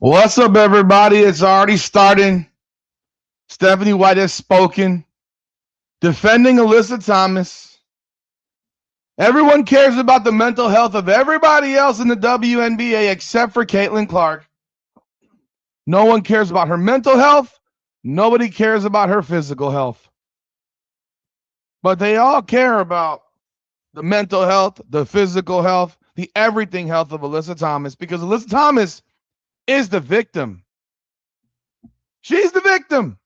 What's up, everybody? It's already starting. Stephanie White has spoken, defending Alyssa Thomas. Everyone cares about the mental health of everybody else in the WNBA except for Caitlin Clark. No one cares about her mental health. Nobody cares about her physical health. But they all care about the mental health, the physical health, the everything health of Alyssa Thomas because Alyssa Thomas is the victim. She's the victim.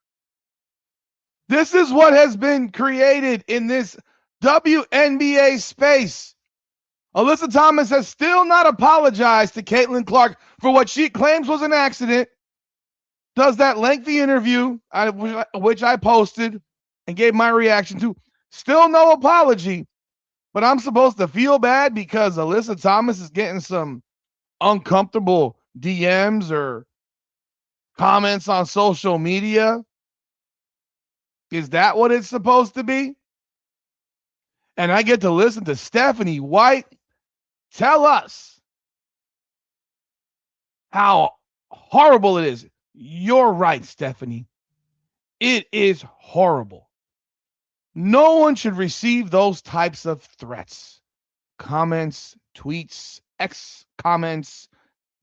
This is what has been created in this WNBA space. Alyssa Thomas has still not apologized to Caitlin Clark for what she claims was an accident. Does that lengthy interview, which I posted and gave my reaction to. Still no apology. But I'm supposed to feel bad because Alyssa Thomas is getting some uncomfortable DMs or comments on social media. Is that what it's supposed to be? And I get to listen to Stephanie White tell us how horrible it is. You're right, Stephanie. It is horrible. No one should receive those types of threats, comments, tweets, X comments,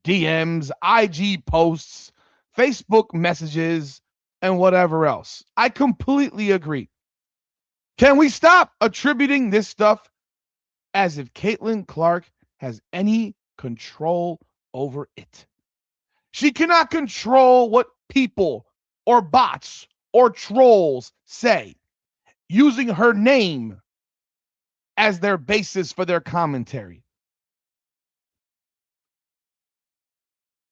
DMs, IG posts, Facebook messages, and whatever else. I completely agree. Can we stop attributing this stuff as if Caitlin Clark has any control over it? She cannot control what people or bots or trolls say using her name as their basis for their commentary.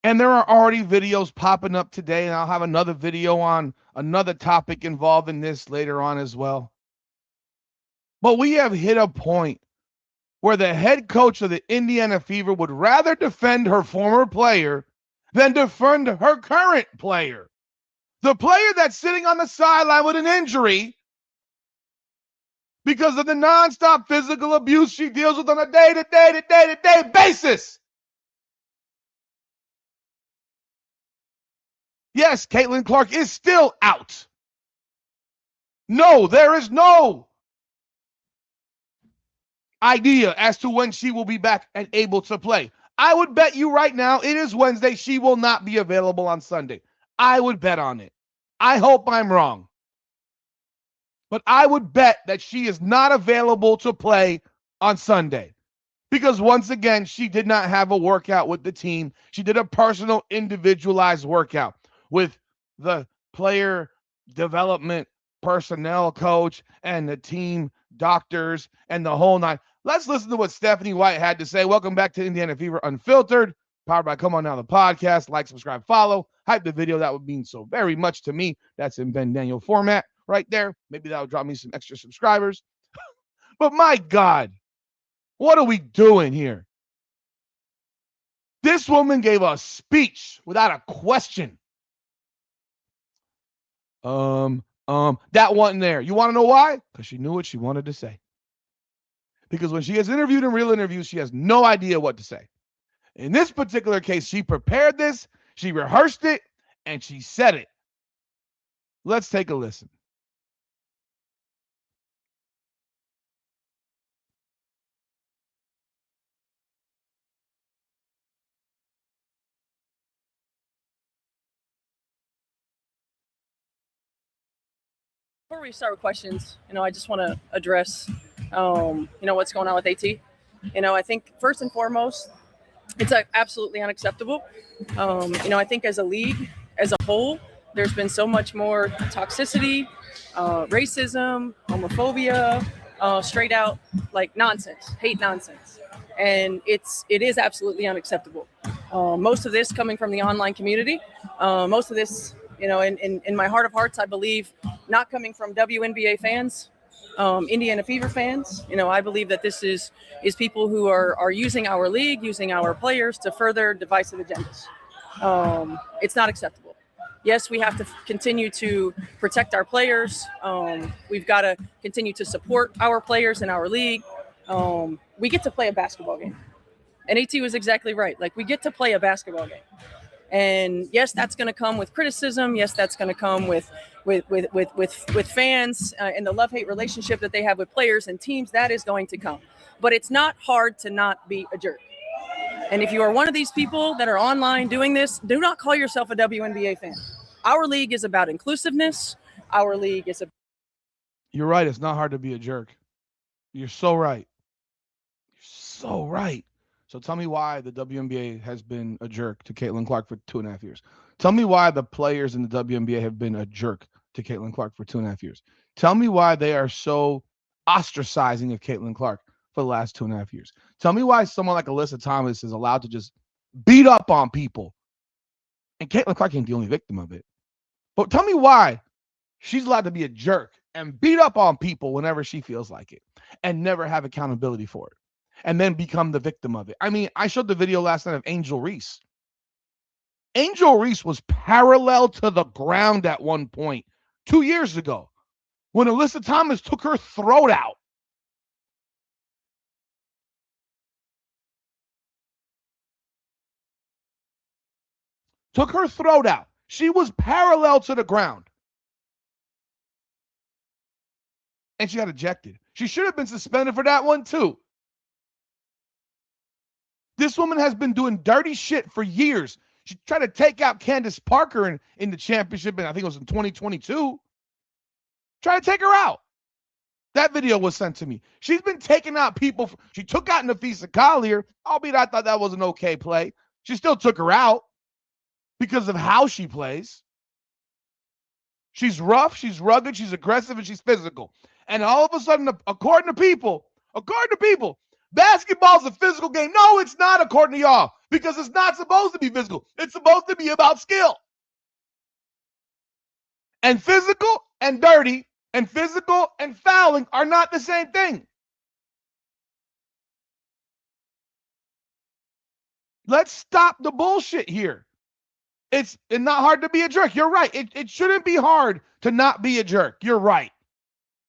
And there are already videos popping up today, and I'll have another video on another topic involved in this later on as well. But we have hit a point where the head coach of the Indiana Fever would rather defend her former player than defend her current player. The player that's sitting on the sideline with an injury because of the nonstop physical abuse she deals with on a day-to-day basis. Yes, Caitlin Clark is still out. No, there is no idea as to when she will be back and able to play. I would bet you right now it is Wednesday. She will not be available on Sunday. I would bet on it. I hope I'm wrong. But I would bet that she is not available to play on Sunday. Because once again, she did not have a workout with the team. She did a personal, individualized workout with the player development personnel coach and the team doctors and the whole nine. Let's listen to what Stephanie White had to say. Welcome back to Indiana Fever Unfiltered, powered by Come On Now, the podcast. Like, subscribe, follow, hype the video. That would mean so very much to me. That's in Ben Daniel format right there. Maybe that would drop me some extra subscribers. But my God, what are we doing here? This woman gave a speech without a question. That wasn't there. You want to know why? Because she knew what she wanted to say. Because when she gets interviewed in real interviews, she has no idea what to say. In this particular case, she prepared this, she rehearsed it, and she said it. Let's take a listen. Before we start with questions, I just want to address, what's going on with AT. I think first and foremost, it's absolutely unacceptable. I think as a league, as a whole, there's been so much more toxicity, racism, homophobia, straight out like nonsense, hate nonsense. And it is absolutely unacceptable. Most of this coming from the online community, most of this, in my heart of hearts, I believe not coming from WNBA fans, Indiana Fever fans. I believe that this is people who are using our league, using our players to further divisive agendas. It's not acceptable. Yes, we have to continue to protect our players. We've got to continue to support our players in our league. We get to play a basketball game. And AT was exactly right. Like, we get to play a basketball game. And yes, that's going to come with criticism. Yes, that's going to come with fans and the love-hate relationship that they have with players and teams. That is going to come. But it's not hard to not be a jerk. And if you are one of these people that are online doing this, do not call yourself a WNBA fan. Our league is about inclusiveness. Our league is You're right. It's not hard to be a jerk. You're so right. You're so right. So tell me why the WNBA has been a jerk to Caitlin Clark for 2.5 years. Tell me why the players in the WNBA have been a jerk to Caitlin Clark for 2.5 years. Tell me why they are so ostracizing of Caitlin Clark for the last 2.5 years. Tell me why someone like Alyssa Thomas is allowed to just beat up on people. And Caitlin Clark ain't the only victim of it. But tell me why she's allowed to be a jerk and beat up on people whenever she feels like it and never have accountability for it and then become the victim of it. I mean, I showed the video last night of Angel Reese. Angel Reese was parallel to the ground at one point 2 years ago when Alyssa Thomas took her throat out. Took her throat out. She was parallel to the ground. And she got ejected. She should have been suspended for that one too. This woman has been doing dirty shit for years. She tried to take out Candace Parker in the championship, and I think it was in 2022. Try to take her out. That video was sent to me. She's been taking out people. She took out Nafisa Collier, albeit I thought that was an okay play. She still took her out because of how she plays. She's rough, she's rugged, she's aggressive, and she's physical. And all of a sudden, according to people, basketball's a physical game. No, it's not, according to y'all, because it's not supposed to be physical. It's supposed to be about skill. And physical and dirty and physical and fouling are not the same thing. Let's stop the bullshit here. It's not hard to be a jerk. You're right. It shouldn't be hard to not be a jerk. You're right.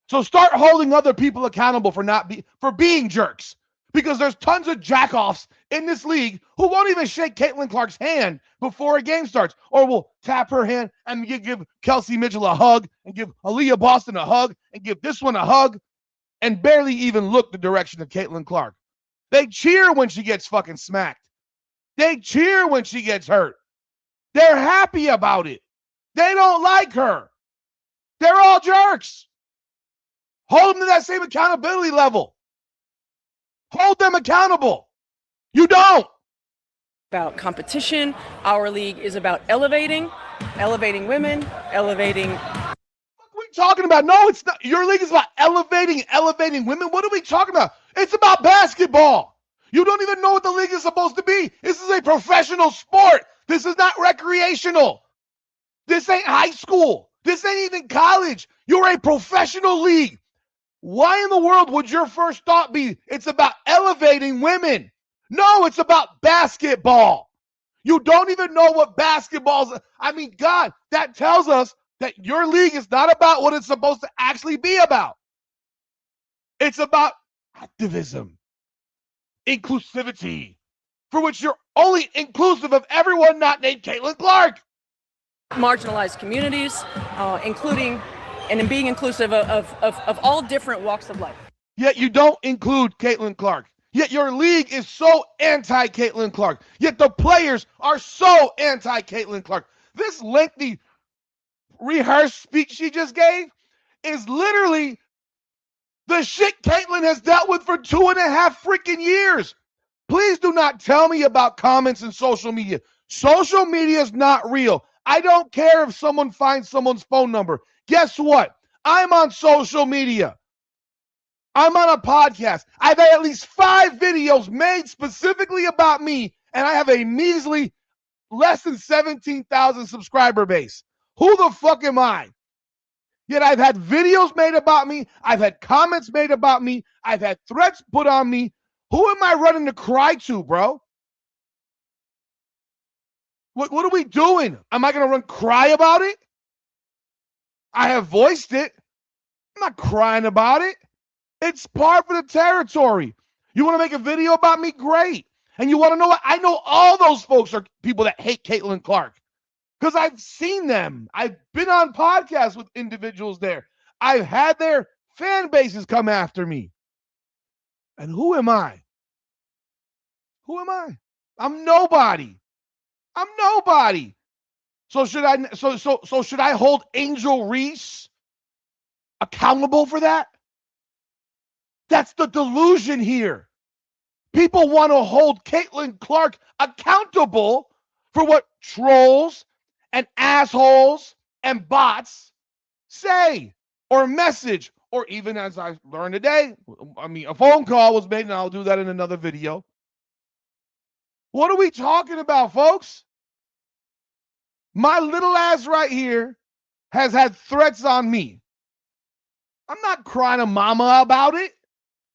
So start holding other people accountable for being jerks. Because there's tons of jackoffs in this league who won't even shake Caitlin Clark's hand before a game starts, or will tap her hand and give Kelsey Mitchell a hug and give Aaliyah Boston a hug and give this one a hug and barely even look the direction of Caitlin Clark. They cheer when she gets fucking smacked. They cheer when she gets hurt. They're happy about it. They don't like her. They're all jerks. Hold them to that same accountability level. Hold them accountable. You don't. about competition. Our league is about elevating women, elevating. What are we talking about? No, it's not. Your league is about elevating women. What are we talking about? It's about basketball. You don't even know what the league is supposed to be. This is a professional sport. This is not recreational. This ain't high school. This ain't even college. You're a professional league. Why in the world would your first thought be it's about elevating women? No, it's about basketball. You don't even know what basketball is. I mean, God, that tells us that your league is not about what it's supposed to actually be about. It's about activism, inclusivity, for which you're only inclusive of everyone not named Caitlin Clark. Marginalized communities, including and in being inclusive of all different walks of life. Yet you don't include Caitlin Clark. Yet your league is so anti-Caitlin Clark. Yet the players are so anti-Caitlin Clark. This lengthy rehearsed speech she just gave is literally the shit Caitlin has dealt with for 2.5 freaking years. Please do not tell me about comments in social media. Social media is not real. I don't care if someone finds someone's phone number. Guess what? I'm on social media. I'm on a podcast. I've had at least 5 videos made specifically about me, and I have a measly less than 17,000 subscriber base. Who the fuck am I? Yet I've had videos made about me. I've had comments made about me. I've had threats put on me. Who am I running to cry to, bro? What are we doing? Am I going to run cry about it? I have voiced it. I'm not crying about it. It's part of the territory. You want to make a video about me? Great. And you want to know what? I know all those folks are people that hate Caitlin Clark because I've seen them. I've been on podcasts with individuals there. I've had their fan bases come after me. And who am I? Who am I? I'm nobody. I'm nobody. So should I hold Angel Reese accountable for that? That's the delusion here. People want to hold Caitlin Clark accountable for what trolls and assholes and bots say or message, or even as I learned today, a phone call was made, and I'll do that in another video. What are we talking about, folks? My little ass right here has had threats on me. I'm not crying to mama about it.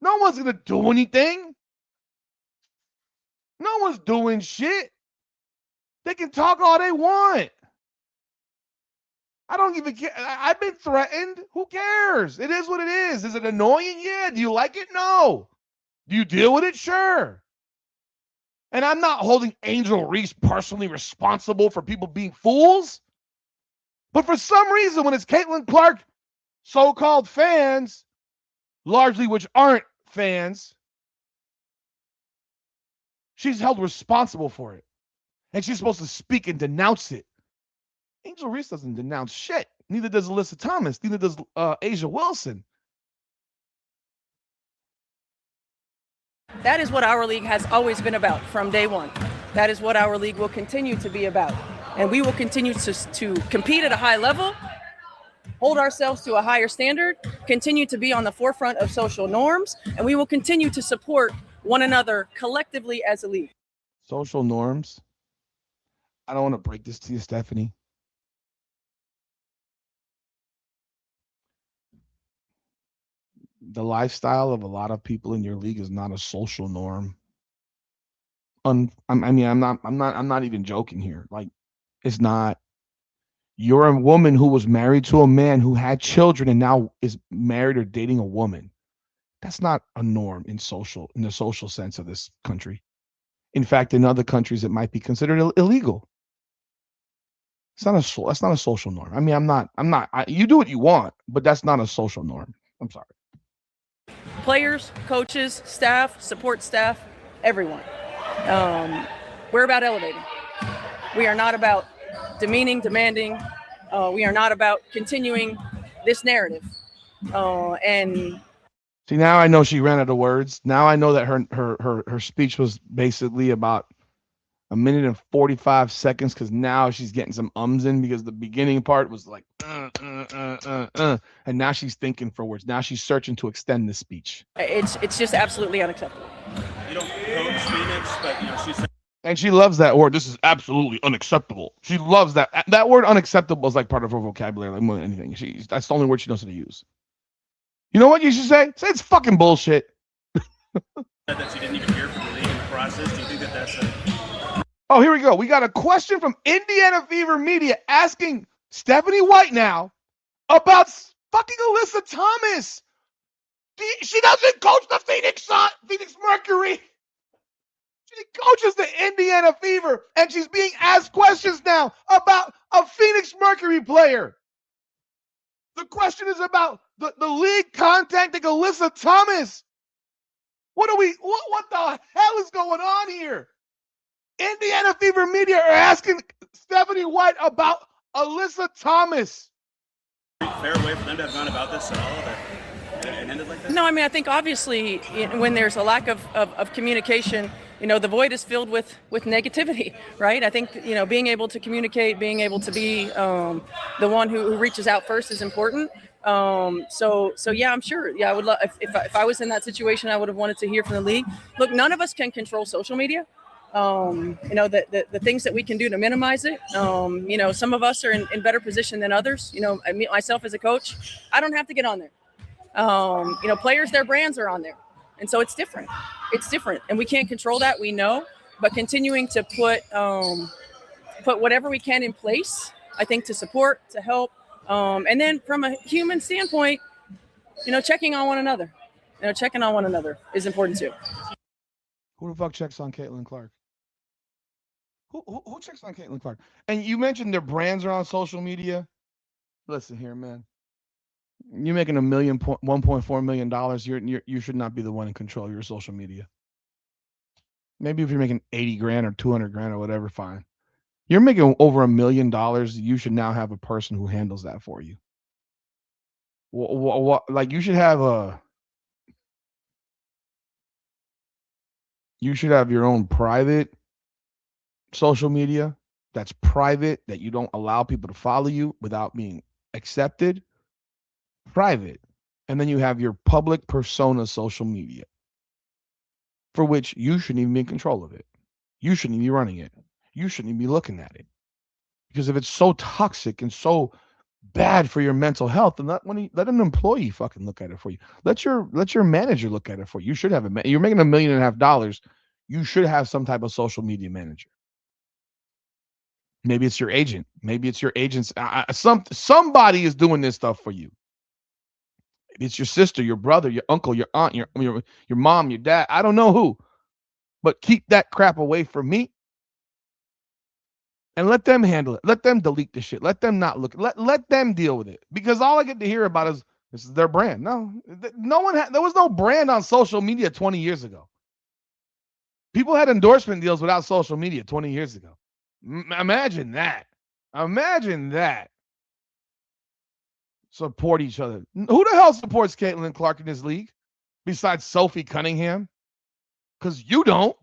No one's going to do anything. No one's doing shit. They can talk all they want. I don't even care. I've been threatened. Who cares? It is what it is. Is it annoying? Yeah. Do you like it? No. Do you deal with it? Sure. And I'm not holding Angel Reese personally responsible for people being fools. But for some reason, when it's Caitlin Clark, so-called fans, largely which aren't fans, she's held responsible for it. And she's supposed to speak and denounce it. Angel Reese doesn't denounce shit. Neither does Alyssa Thomas. Neither does Asia Wilson. That is what our league has always been about from day one. That is what our league will continue to be about. And we will continue to compete at a high level, hold ourselves to a higher standard, continue to be on the forefront of social norms, and we will continue to support one another collectively as a league. Social norms? I don't want to break this to you, Stephanie. The lifestyle of a lot of people in your league is not a social norm. I'm not even joking here. Like, it's not. You're a woman who was married to a man who had children and now is married or dating a woman. That's not a norm in the social sense of this country. In fact, in other countries, it might be considered illegal. That's not a social norm. You do what you want, but that's not a social norm. I'm sorry. Players, coaches, staff, support staff, everyone. We're about elevating. We are not about demeaning, demanding. We are not about continuing this narrative. And see, now I know she ran out of words. Now I know that her speech was basically about 1 minute and 45 seconds because now she's getting some ums in because the beginning part was like, and now she's thinking for words. Now she's searching to extend the speech. It's just absolutely unacceptable. You don't coach Phoenix, but she's. And she loves that word. This is absolutely unacceptable. She loves that. That word unacceptable is like part of her vocabulary, like more than anything. That's the only word she knows how to use. You know what you should say? Say it's fucking bullshit. That she didn't even hear from the league in the process. Do you think that that's a... Oh, here we go. We got a question from Indiana Fever Media asking Stephanie White now about fucking Alyssa Thomas. She doesn't coach the Phoenix Mercury. She coaches the Indiana Fever, and she's being asked questions now about a Phoenix Mercury player. The question is about the league contacting Alyssa Thomas. What the hell is going on here? Indiana Fever Media are asking Stephanie White about Alyssa Thomas. Fair way for them to have gone about this at all? That it ended like that? No, I think obviously when there's a lack of communication, the void is filled with negativity, right? I think, being able to communicate, being able to be the one who reaches out first is important. So yeah, I'm sure. Yeah, I would love if I was in that situation, I would have wanted to hear from the league. Look, none of us can control social media. The things that we can do to minimize it. Some of us are in better position than others. Myself as a coach, I don't have to get on there. Players, their brands are on there. And so it's different. It's different. And we can't control that, we know, but continuing to put whatever we can in place, I think, to support, to help. And then from a human standpoint, checking on one another. Checking on one another is important too. Who the fuck checks on Caitlin Clark? Who checks on Caitlin Clark? And you mentioned their brands are on social media. Listen here, man. You're making $1.4 million. You should not be the one in control of your social media. Maybe if you're making 80 grand or 200 grand or whatever, fine. You're making over $1 million. You should now have a person who handles that for you. Like you should have your own private social media that's private, that you don't allow people to follow you without being accepted. Private. And then you have your public persona social media, for which you shouldn't even be in control of it. You shouldn't even be running it. You shouldn't even be looking at it. Because if it's so toxic and so bad for your mental health, then let an employee fucking look at it for you. Let your manager look at it for you. You should have you're making $1.5 million. You should have some type of social media manager. Maybe it's your agent. Maybe it's your agent's. Somebody is doing this stuff for you. Maybe it's your sister, your brother, your uncle, your aunt, your mom, your dad. I don't know who, but keep that crap away from me. And let them handle it. Let them delete the shit. Let them not look. Let them deal with it. Because all I get to hear about is this is their brand. No, there was no brand on social media 20 years ago. People had endorsement deals without social media 20 years ago. Imagine that. Imagine that. Support each other. Who the hell supports Caitlin Clark in this league besides Sophie Cunningham? Because you don't.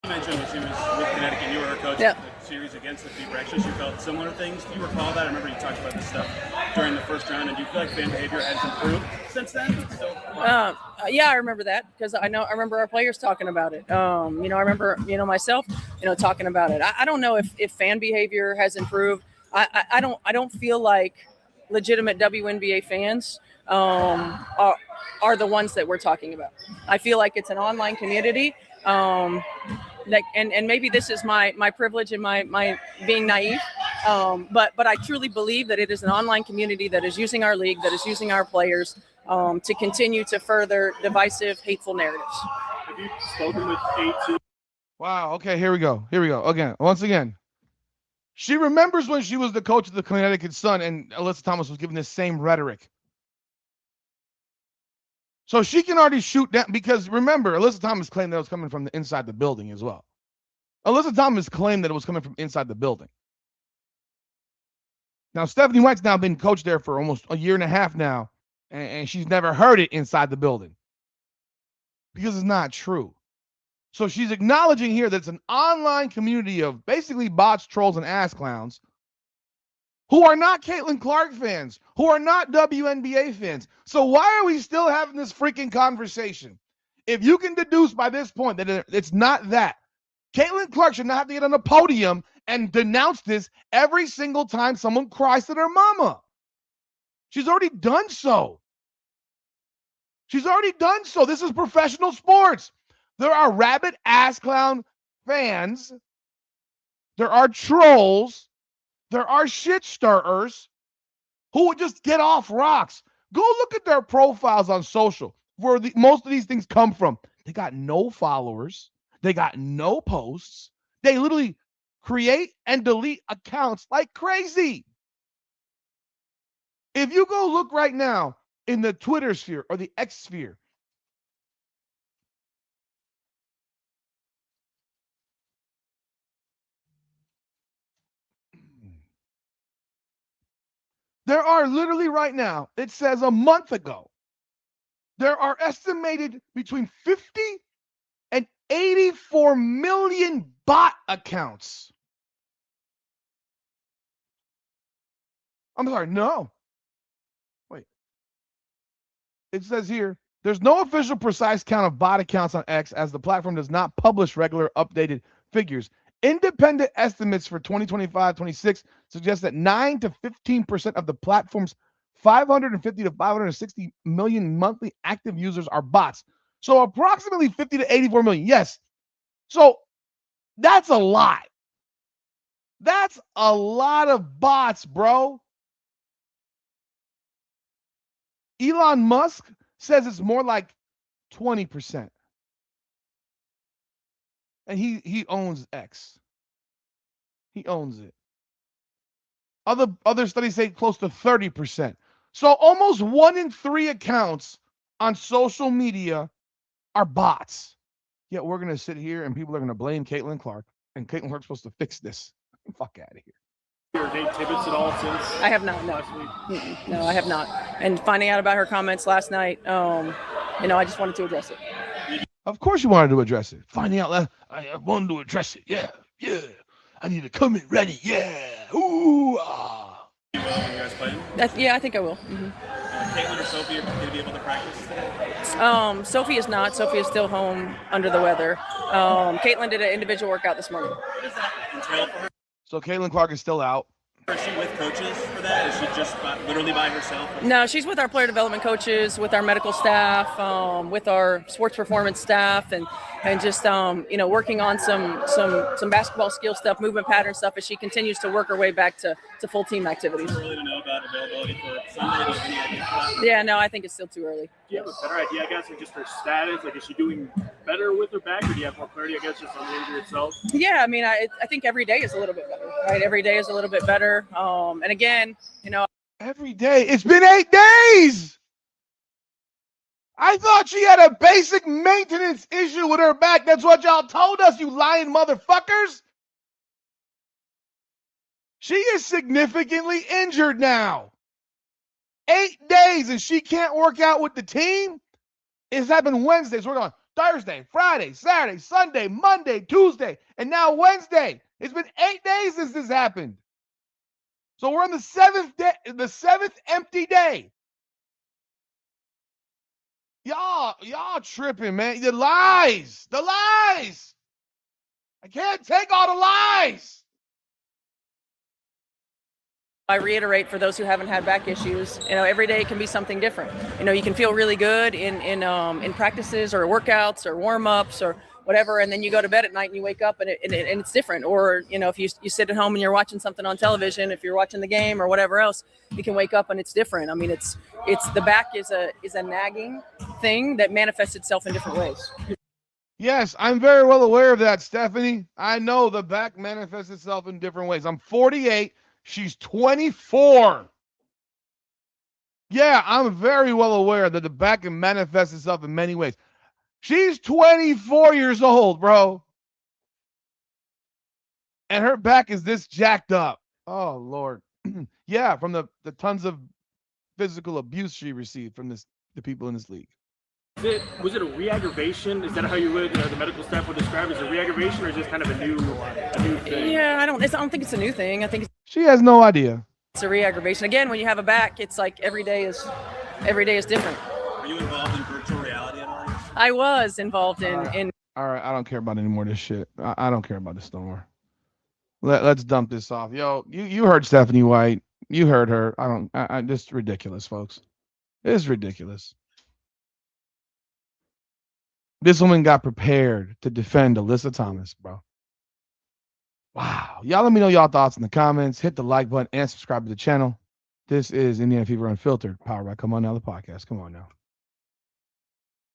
You mentioned when she was with Connecticut, you were her coach. Yeah. The series against the Fever. Actually, she felt similar things. Do you recall that? I remember you talked about this stuff during the first round. And do you feel like fan behavior has improved since then? Yeah, I remember that because I remember our players talking about it. I remember, myself, talking about it. I don't know if fan behavior has improved. I don't feel like legitimate WNBA fans are the ones that we're talking about. I feel like it's an online community. And maybe this is my privilege and my being naive, but I truly believe that it is an online community that is using our league, that is using our players to continue to further divisive, hateful narratives. Have you spoken with AT? Wow. Okay, here we go. Once again. She remembers when she was the coach of the Connecticut Sun and Alyssa Thomas was given this same rhetoric. So she can already shoot down, because remember, Alyssa Thomas claimed that it was coming from the inside the building as well. Alyssa Thomas claimed that it was coming from inside the building. Now, Stephanie White's now been coached there for almost a year and a half now, and she's never heard it inside the building because it's not true. So she's acknowledging here that it's an online community of basically bots, trolls, and ass clowns who are not Caitlin Clark fans, who are not WNBA fans. So why are we still having this freaking conversation? If you can deduce by this point that it's not that, Caitlin Clark should not have to get on a podium and denounce this every single time someone cries to their mama. She's already done so. This is professional sports. There are rabid ass clown fans. There are trolls. There are shit stirrers who would just get off rocks. Go look at their profiles on social, where most of these things come from. They got no followers. They got no posts. They literally create and delete accounts like crazy. If you go look right now in the Twitter sphere or the X sphere, there are literally right now, it says a month ago, there are estimated between 50 and 84 million bot accounts. I'm sorry, no. Wait. It says here, there's no official precise count of bot accounts on X as the platform does not publish regular updated figures. Independent estimates for 2025-26 suggest that 9 to 15% of the platform's 550 to 560 million monthly active users are bots. So approximately 50 to 84 million. Yes. So that's a lot. That's a lot of bots, bro. Elon Musk says it's more like 20%. And he owns X. He owns it. Other studies say close to 30%. So almost 1 in 3 accounts on social media are bots. Yet we're going to sit here and people are going to blame Caitlin Clark. And Caitlin Clark's supposed to fix this. Fuck out of here. Or Nate Tibbetts at all since I have not. No, no, I have not. And finding out about her comments last night, I just wanted to address it. Of course you wanted to address it. Finding out, I wanted to address it. Yeah. I need to come in ready. Yeah. Ooh. Ah. You will when you guys play? Yeah, I think I will. Mm-hmm. Caitlin or Sophie are going to be able to practice today? Sophie is not. Sophie is still home under the weather. Caitlin did an individual workout this morning. What does that entail for her? So Caitlin Clark is still out. Is she with coaches for that? Is she just literally by herself? No, she's with our player development coaches, with our medical staff, with our sports performance staff, and just working on some basketball skill stuff, movement pattern stuff as she continues to work her way back to full team activities. Too early to know about availability for Sunday. Do you have any idea for that? Yeah, no, I think it's still too early. do you have a better idea, I guess, of just her status? Like, is she doing better with her back, or do you have more clarity, I guess, just on the injury itself? Yeah, I mean, I think every day is a little bit better, right? Every day is a little bit better. And again, Every day. It's been 8 days. I thought she had a basic maintenance issue with her back. That's what y'all told us, you lying motherfuckers. She is significantly injured now. 8 days and she can't work out with the team? It's happened Wednesday. So we're going Thursday, Friday, Saturday, Sunday, Monday, Tuesday, and now Wednesday. It's been 8 days since this happened. So we're on the 7th day, the 7th empty day. Y'all tripping, man. The lies. I can't take all the lies. I reiterate for those who haven't had back issues, every day can be something different. You can feel really good in practices or workouts or warm-ups or whatever, and then you go to bed at night and you wake up and it's different. Or, if you sit at home and you're watching something on television, if you're watching the game or whatever else, you can wake up and it's different. I mean, it's the back is a nagging thing that manifests itself in different ways. Yes, I'm very well aware of that, Stephanie. I know the back manifests itself in different ways. I'm 48. She's 24. Yeah, I'm very well aware that the back can manifest itself in many ways. She's 24 years old, bro. And her back is this jacked up. Oh, Lord. Yeah, from the tons of physical abuse she received from the people in this league. Was it a re-aggravation? Is that how you would, the medical staff would describe it? Is it a re-aggravation, or is this kind of a new thing? Yeah, I don't think it's a new thing. I think She has no idea. it's a re-aggravation. Again, when you have a back, it's like every day is different. Are you involved in virtual reality at all? I was involved in All right, I don't care about any more of this shit. I don't care about this no more. Let's dump this off. Yo, you heard Stephanie White. You heard her. This is ridiculous, folks. It's ridiculous. This woman got prepared to defend Alyssa Thomas, bro. Wow. Y'all let me know y'all thoughts in the comments. Hit the like button and subscribe to the channel. This is Indiana Fever Unfiltered, powered by Come On Now, the podcast. Come on now.